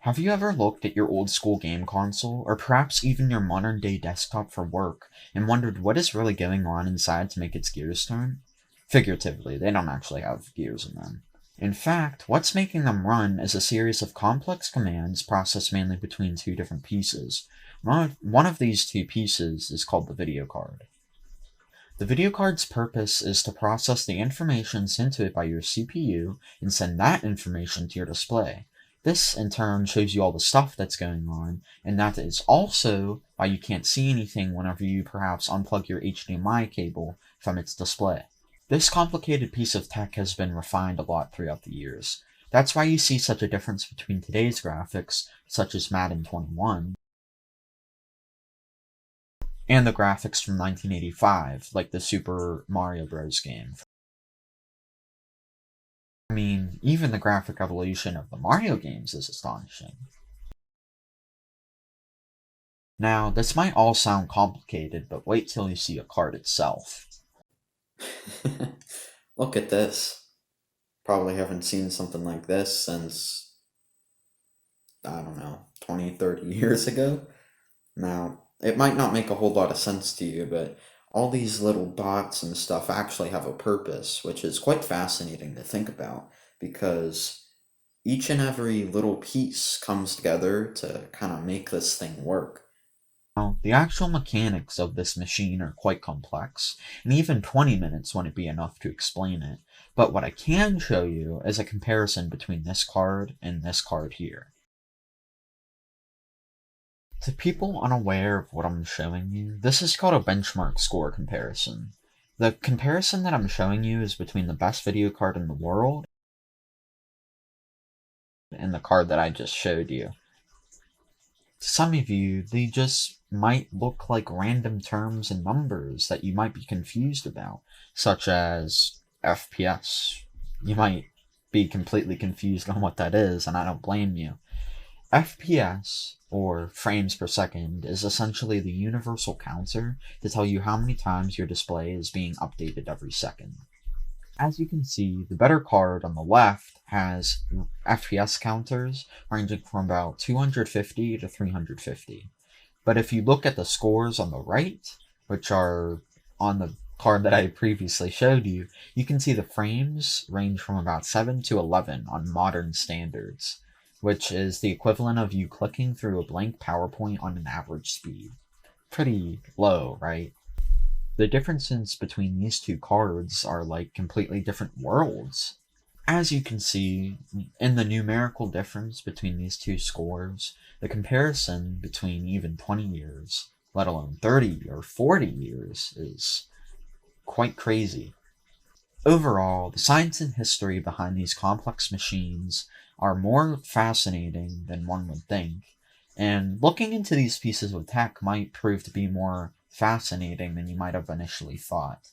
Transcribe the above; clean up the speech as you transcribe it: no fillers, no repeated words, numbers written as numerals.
Have you ever looked at your old school game console, or perhaps even your modern day desktop for work, and wondered what is really going on inside to make its gears turn? Figuratively, they don't actually have gears in them. In fact, what's making them run is a series of complex commands processed mainly between two different pieces. One of these two pieces is called the video card. The video card's purpose is to process the information sent to it by your CPU and send that information to your display. This, in turn, shows you all the stuff that's going on, and that is also why you can't see anything whenever you perhaps unplug your HDMI cable from its display. This complicated piece of tech has been refined a lot throughout the years. That's why you see such a difference between today's graphics, such as Madden 21, and the graphics from 1985, like the Super Mario Bros. Game. I mean, even the graphic evolution of the Mario games is astonishing. Now, this might all sound complicated, but wait till you see a card itself. Look at this. Probably haven't seen something like this since, I don't know, 20, 30 years ago. Now, it might not make a whole lot of sense to you, but all these little dots and stuff actually have a purpose, which is quite fascinating to think about because each and every little piece comes together to kind of make this thing work. Now, the actual mechanics of this machine are quite complex, and even 20 minutes wouldn't be enough to explain it, but what I can show you is a comparison between this card and this card here. To people unaware of what I'm showing you, this is called a benchmark score comparison. The comparison that I'm showing you is between the best video card in the world and the card that I just showed you. To some of you, they just might look like random terms and numbers that you might be confused about, such as FPS. You might be completely confused on what that is, and I don't blame you. FPS, or frames per second, is essentially the universal counter to tell you how many times your display is being updated every second. As you can see, the better card on the left has FPS counters ranging from about 250 to 350. But if you look at the scores on the right, which are on the card that I previously showed you, you can see the frames range from about 7 to 11 on modern standards, which is the equivalent of you clicking through a blank PowerPoint on an average speed. Pretty low, right? The differences between these two cards are like completely different worlds. As you can see, in the numerical difference between these two scores, the comparison between even 20 years, let alone 30 or 40 years, is quite crazy. Overall, the science and history behind these complex machines are more fascinating than one would think, and looking into these pieces of tech might prove to be more fascinating than you might have initially thought.